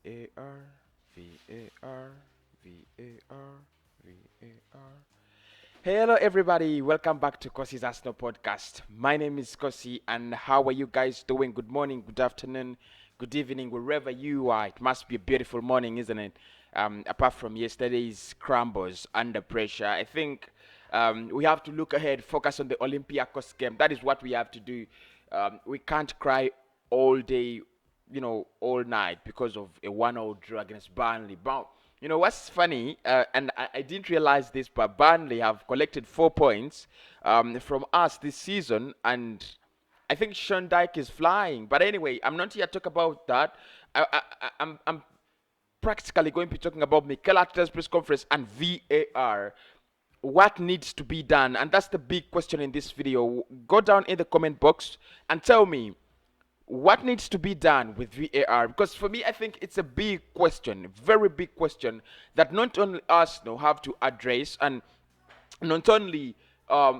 VAR, VAR, VAR, VAR. Hello, everybody. Welcome back to Kosi's Arsenal podcast. My name is Kosi, and how are you guys doing? Good morning, good afternoon, good evening, wherever you are. It must be a beautiful morning, isn't it? Apart from yesterday's crumbles under pressure, I think we have to look ahead, focus on the Olympiacos game. That is what we have to do. We can't cry all day, all night because of a 1-0 draw against Burnley. But what's funny, and I didn't realize this, but Burnley have collected 4 points from us this season, and I think Sean Dyke is flying. But anyway, I'm not here to talk about that. I'm practically going to be talking about Mikel Arteta's press conference and VAR. What needs to be done? And that's the big question in this video. Go down in the comment box and tell me what needs to be done with VAR, because for me I think it's a big question, very big question that not only Arsenal have to address, and not only UK,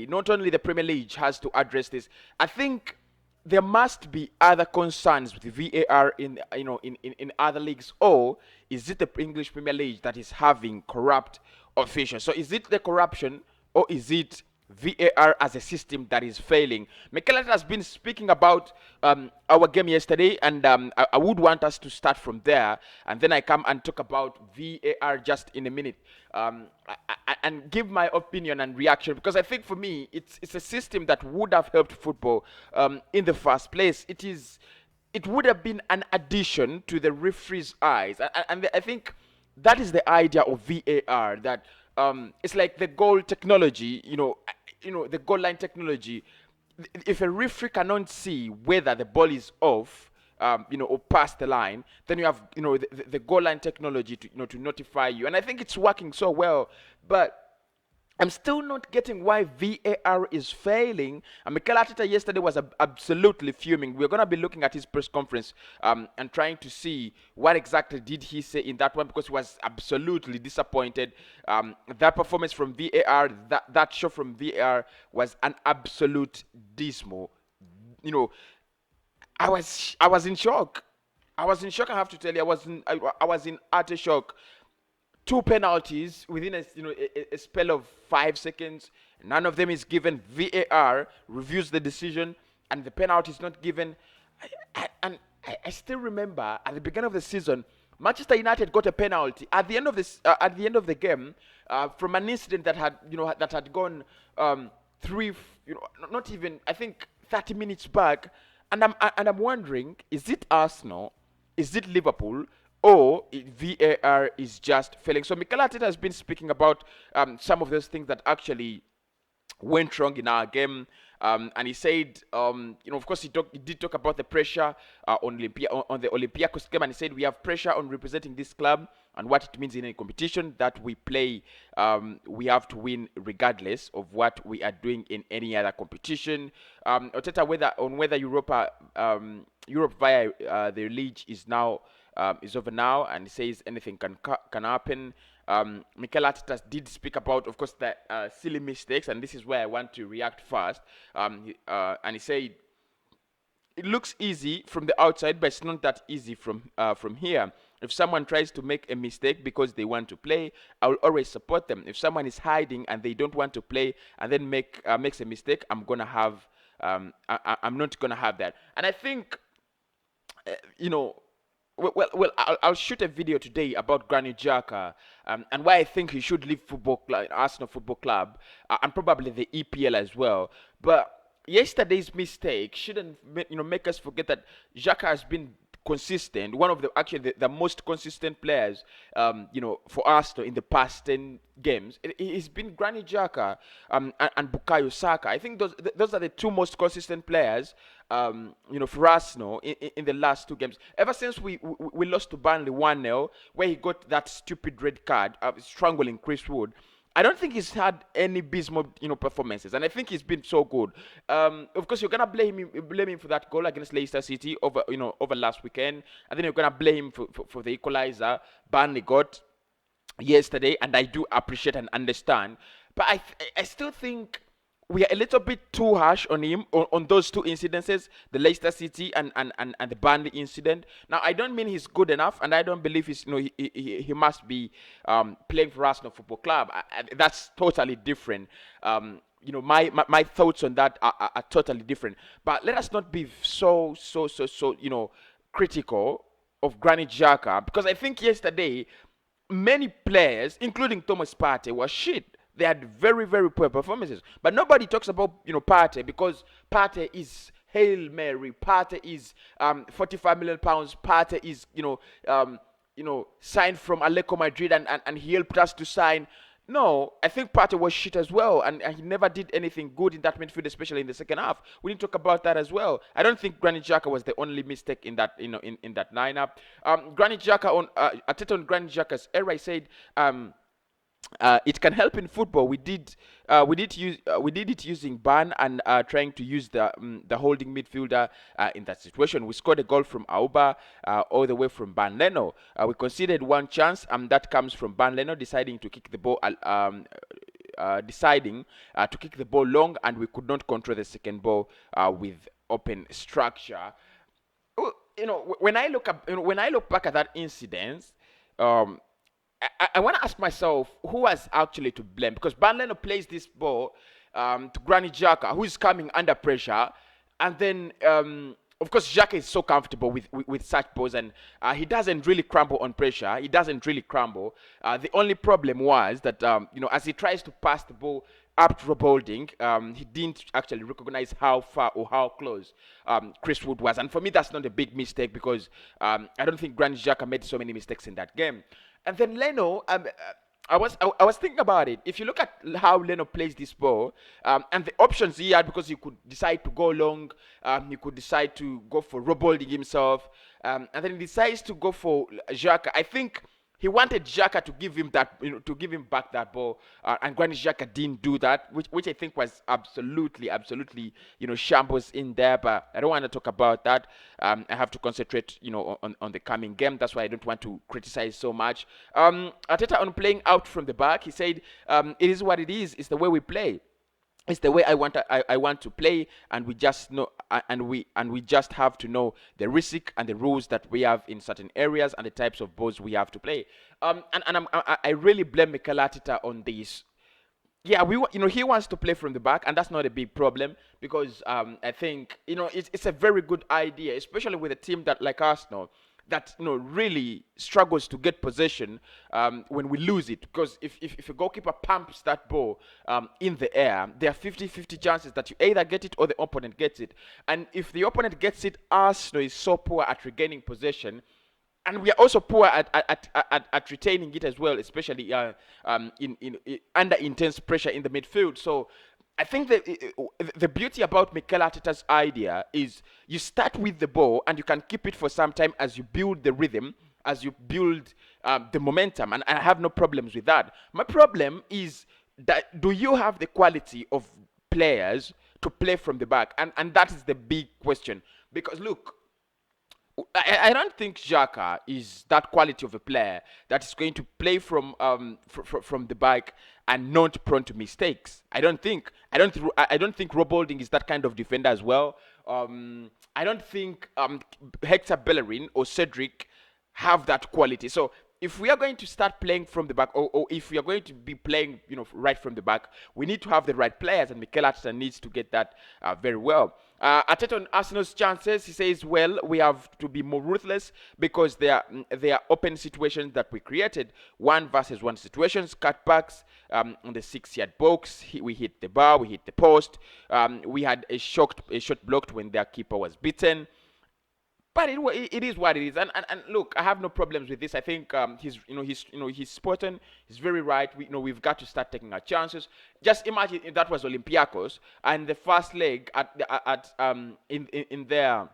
not only the Premier League has to address this. I think there must be other concerns with VAR in in other leagues, or is it the English Premier League that is having corrupt officials? So is it the corruption, or is it VAR as a system that is failing? Mikel Arteta has been speaking about our game yesterday, and I would want us to start from there, and then I come and talk about VAR just in a minute, and give my opinion and reaction, because I think for me it's a system that would have helped football in the first place. It would have been an addition to the referee's eyes, and I think that is the idea of VAR. That it's like the goal technology, the goal line technology. If a referee cannot see whether the ball is off, or past the line, then you have, the goal line technology to, to notify you. And I think it's working so well, but I'm still not getting why VAR is failing. And Mikel Arteta yesterday was absolutely fuming. We're going to be looking at his press conference and trying to see what exactly did he say in that one, because he was absolutely disappointed. That performance from VAR, that show from VAR was an absolute dismal. You know, I was in shock. I was in shock. I have to tell you, I was in utter shock. Two penalties within a spell of 5 seconds. None of them is given. VAR reviews the decision, and the penalty is not given. I still remember at the beginning of the season, Manchester United got a penalty at the end of the game, from an incident that had gone three, not even, I think, 30 minutes back. And I'm wondering, is it Arsenal, is it Liverpool, or VAR is just failing? So Mikel Arteta has been speaking about some of those things that actually went wrong in our game. And he said, of course, he did talk about the pressure on the Olympiacos game, and he said we have pressure on representing this club and what it means in a competition that we play. We have to win regardless of what we are doing in any other competition. Arteta whether Europe via the league is over now, and he says anything can happen. Mikel Arteta did speak about, of course, the silly mistakes, and this is where I want to react first. And he said it looks easy from the outside, but it's not that easy from here. If someone tries to make a mistake because they want to play, I will always support them. If someone is hiding and they don't want to play and then makes a mistake, I'm not gonna have that. And I think, uh, you know, I'll shoot a video today about Granit Xhaka, and why I think he should leave Arsenal Football Club, and probably the EPL as well. But yesterday's mistake shouldn't make us forget that Xhaka has been consistent, one of the most consistent players, for Arsenal in the past 10 games. It's been Granit Xhaka, and Bukayo Saka. I think those are the two most consistent players, for Arsenal in the last two games. Ever since we lost to Burnley 1-0, where he got that stupid red card, strangling Chris Wood. I don't think he's had any abysmal, performances, and I think he's been so good. Of course, you're gonna blame him for that goal against Leicester City over last weekend, and then you're gonna blame him for the equalizer Burnley got yesterday, and I do appreciate and understand, but I still think we are a little bit too harsh on him on those two incidences, the Leicester City and the Burnley incident. Now, I don't mean he's good enough, and I don't believe he's, he must be playing for Arsenal Football Club. That's totally different. My thoughts on that are totally different. But let us not be so critical of Granit Xhaka, because I think yesterday many players, including Thomas Partey, were shit. They had very, very poor performances. But nobody talks about, Partey, because Partey is Hail Mary. Partey is 45 million pounds. Partey is, signed from Atletico Madrid, and he helped us to sign. No, I think Partey was shit as well, and he never did anything good in that midfield, especially in the second half. We need to talk about that as well. I don't think Granit Xhaka was the only mistake in that, in that lineup. Granit Xhaka on Arteta on Granit Xhaka's era, I said, it can help in football. We did it using Ban and trying to use the holding midfielder in that situation. We scored a goal from Auba all the way from Ban Leno. We conceded one chance, and that comes from Ban Leno deciding to kick the ball. Deciding to kick the ball long, and we could not control the second ball with open structure. When I look back at that incident, I want to ask myself who was actually to blame, because Ban Leno plays this ball to Granit Xhaka, who is coming under pressure, and then of course Xhaka is so comfortable with such balls, and he doesn't really crumble on pressure. He doesn't really crumble. The only problem was that as he tries to pass the ball up to Rob Holding, he didn't actually recognize how far or how close Chris Wood was, and for me that's not a big mistake, because I don't think Granit Xhaka made so many mistakes in that game. And then Leno, I was thinking about it. If you look at how Leno plays this ball, and the options he had, because he could decide to go long, he could decide to go for Rob Holding himself, and then he decides to go for Xhaka. I think he wanted Xhaka to give him that, to give him back that ball, and Granit Xhaka didn't do that, which I think was absolutely, shambles in there. But I don't want to talk about that. I have to concentrate, on the coming game. That's why I don't want to criticize so much. Arteta on playing out from the back, he said, "It is what it is. It's the way we play. It's the way I want to play, and we just know, and we just have to know the risk and the rules that we have in certain areas and the types of balls we have to play." I really blame Mikel Arteta on this. Yeah, he wants to play from the back, and that's not a big problem, because I think it's a very good idea, especially with a team that like Arsenal, that really struggles to get possession when we lose it, because if a goalkeeper pumps that ball in the air, there are 50-50 chances that you either get it or the opponent gets it. And if the opponent gets it, Arsenal is so poor at regaining possession, and we are also poor at retaining it as well, especially under intense pressure in the midfield. So I think that the beauty about Mikel Arteta's idea is you start with the ball and you can keep it for some time as you build the rhythm, as you build the momentum, and I have no problems with that. My problem is that, do you have the quality of players to play from the back? And that is the big question. Because look, I don't think Xhaka is that quality of a player that is going to play from the back and not prone to mistakes. I don't think Rob Holding is that kind of defender as well. I don't think Hector Bellerin or Cedric have that quality. So if we are going to start playing from the back, or if we are going to be playing, right from the back, we need to have the right players, and Mikel Arteta needs to get that very well. Arteta on Arsenal's chances, he says, well, we have to be more ruthless, because they are open situations that we created, 1-versus-1 situations, cutbacks on the 6-yard box. We hit the bar, we hit the post. We had a shot blocked when their keeper was beaten. But it is what it is, and look, I have no problems with this. I think he's spot on. He's very right. We've got to start taking our chances. Just imagine if that was Olympiacos, and the first leg in their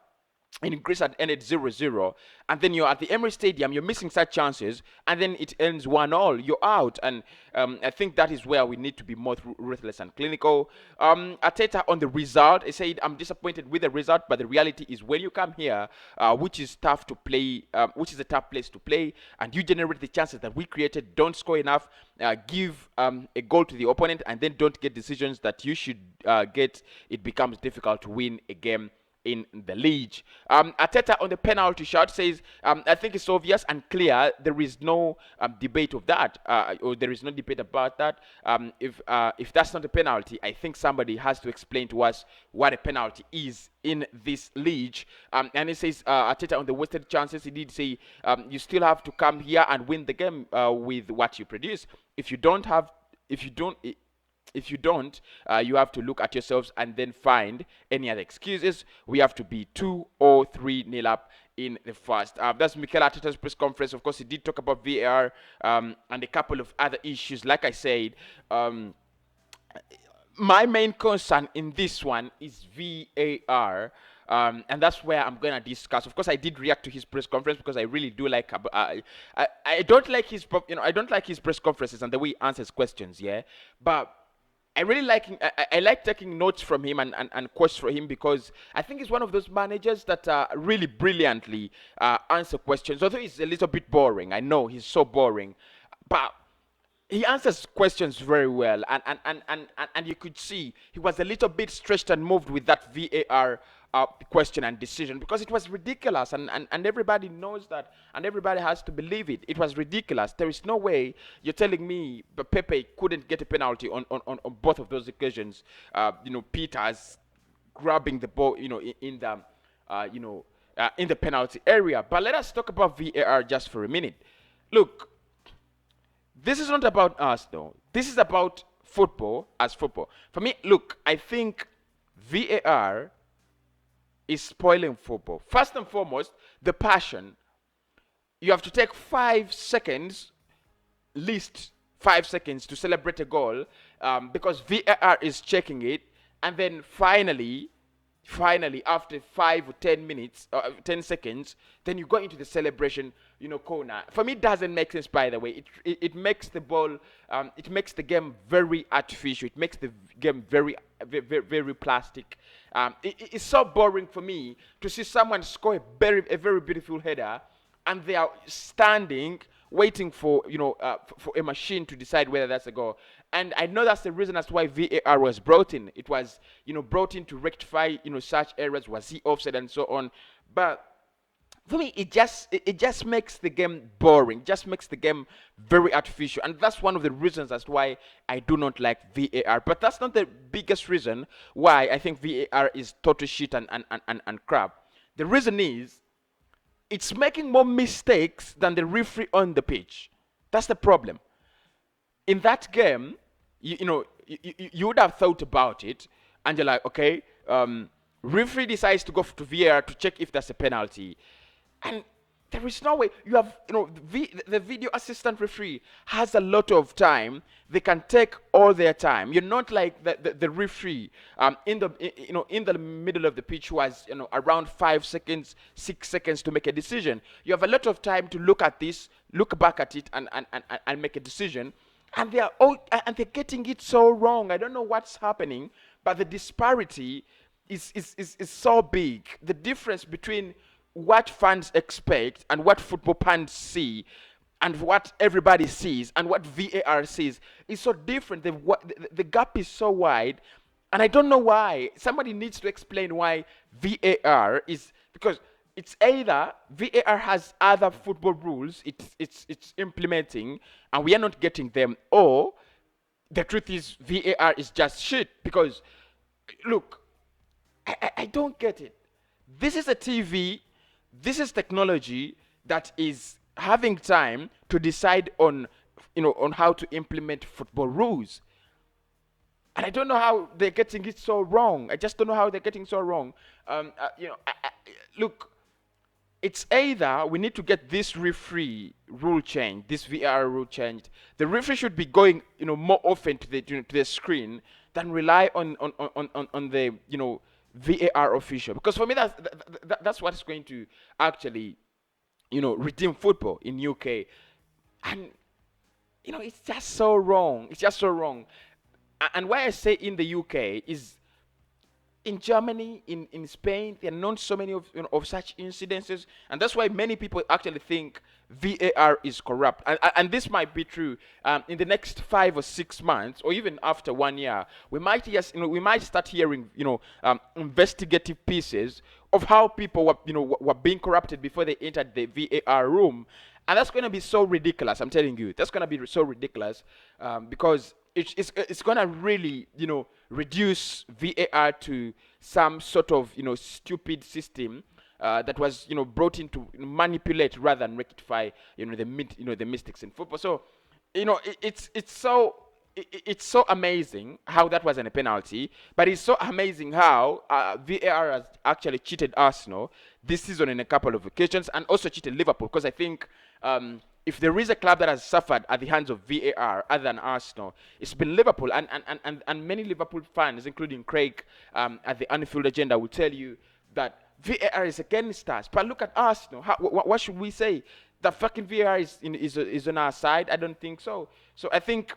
in Greece had ended 0-0, and then you're at the Emirates Stadium, you're missing such chances, and then it ends 1-all, you're out. And I think that is where we need to be more ruthless and clinical. Arteta on the result, he said, I'm disappointed with the result, but the reality is when you come here, which is tough to play, which is a tough place to play, and you generate the chances that we created, don't score enough, give a goal to the opponent, and then don't get decisions that you should get, it becomes difficult to win a game in the league. Arteta on the penalty shot says, I think it's obvious and clear. There is no debate of that, or there is no debate about that. If that's not a penalty, I think somebody has to explain to us what a penalty is in this league. And he says, Arteta on the wasted chances, he did say, you still have to come here and win the game with what you produce. If you don't, you have to look at yourselves and then find any other excuses. We have to be 2 or 3-0 up in the first. That's Mikel Arteta's press conference. Of course, he did talk about VAR and a couple of other issues. Like I said, my main concern in this one is VAR. And that's where I'm gonna discuss. Of course, I did react to his press conference because I really do like. I don't like his, I don't like his press conferences and the way he answers questions. Yeah, but I really like I like taking notes from him and quotes from him because I think he's one of those managers that really brilliantly answer questions. Although he's a little bit boring, I know he's so boring, but he answers questions very well, and you could see he was a little bit stretched and moved with that VAR question and decision because it was ridiculous, and everybody knows that, and everybody has to believe it. It was ridiculous. There is no way you're telling me Pepe couldn't get a penalty on both of those occasions. Peters grabbing the ball, in the in the penalty area. But let us talk about VAR just for a minute. Look, this is not about us, though. This is about football as football. For me, look, I think VAR is spoiling football. First and foremost, the passion. You have to take 5 seconds, least 5 seconds, to celebrate a goal because VAR is checking it, and then finally after 5 or 10 minutes 10 seconds, then you go into the celebration corner. For me, it doesn't make sense. By the way, it makes the ball it makes the game very artificial. It makes the game very plastic. It's so boring for me to see someone score a very beautiful header and they are standing waiting for for a machine to decide whether that's a goal. And I know that's the reason as to why VAR was brought in. It was brought in to rectify such errors. Was he offside and so on? But for me, it just makes the game boring. Just makes the game very artificial, and that's one of the reasons as to why I do not like VAR. But that's not the biggest reason why I think VAR is total shit and crap. The reason is it's making more mistakes than the referee on the pitch. That's the problem. In that game, you would have thought about it, and you're like, okay, referee decides to go to VAR to check if that's a penalty, and there is no way you have, the video assistant referee has a lot of time. They can take all their time. You're not like the referee in the middle of the pitch who has around 5 seconds, 6 seconds to make a decision. You have a lot of time to look at this, look back at it, and make a decision. And they're getting it so wrong. I don't know what's happening, but the disparity is so big. The difference between what fans expect and what football fans see and what everybody sees and what VAR sees is so different. The gap is so wide, and I don't know why. Somebody needs to explain why VAR is, because it's either VAR has other football rules it's implementing and we are not getting them, or the truth is VAR is just shit. Because look, I don't get it. This is a TV, this is technology that is having time to decide on how to implement football rules. And I don't know how they're getting it so wrong. I just don't know how they're getting so wrong. Look, it's either we need to get this referee rule changed, this VAR rule changed. The referee should be going more often to the screen than rely on the VAR official, because for me that's what is going to actually redeem football in UK. And it's just so wrong. It's just so wrong. And why I say in the UK is, in Germany, in Spain, there are not so many of such incidences, and that's why many people actually think VAR is corrupt. And this might be true in the next 5 or 6 months, or even after 1 year. We might start hearing investigative pieces of how people were being corrupted before they entered the VAR room, and that's going to be so ridiculous. I'm telling you, that's going to be so ridiculous, because it's gonna really reduce VAR to some sort of stupid system that was brought in to manipulate rather than rectify the mistakes in football. So it's so amazing how that wasn't a penalty, but it's so amazing how VAR has actually cheated Arsenal this season in a couple of occasions, and also cheated Liverpool, because I think if there is a club that has suffered at the hands of VAR other than Arsenal, it's been Liverpool. And many Liverpool fans, including Craig at the Anfield Agenda, will tell you that VAR is against us. But look at Arsenal. What should we say? The fucking VAR is on our side? I don't think so. So I think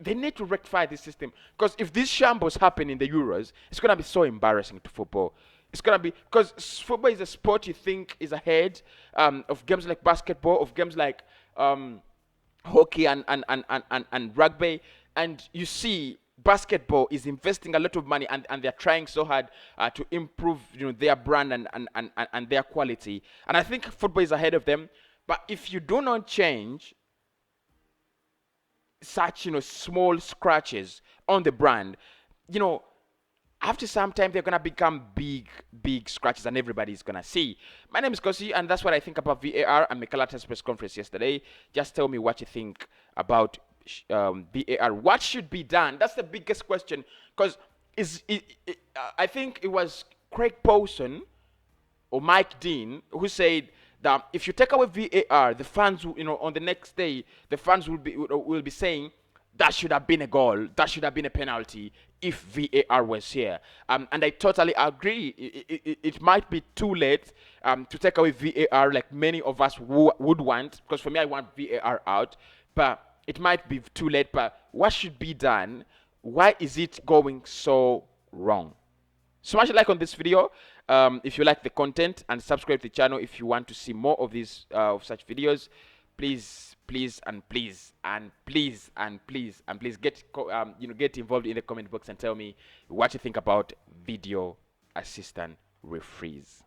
they need to rectify this system, because if these shambles happen in the Euros, it's going to be so embarrassing to football. It's going to be, because football is a sport you think is ahead of games like basketball, of games like hockey and rugby. And you see basketball is investing a lot of money, and they're trying so hard to improve their brand and their quality. And I think football is ahead of them. But if you do not change such small scratches on the brand, after some time they're gonna become big scratches, and everybody's gonna see. My name is Kosi, and that's what I think about VAR and Mikelata's press conference yesterday. Just tell me what you think about VAR. What should be done? That's the biggest question, because I think it was Craig Paulson or Mike Dean who said that if you take away VAR, the fans on the next day, the fans will be saying that should have been a goal, that should have been a penalty if VAR was here. And I totally agree. It might be too late to take away VAR, like many of us would want, because for me, I want VAR out. But it might be too late. But what should be done? Why is it going so wrong? Smash a like on this video if you like the content, and subscribe to the channel if you want to see more of these of such videos. Please get involved in the comment box and tell me what you think about video assistant referees.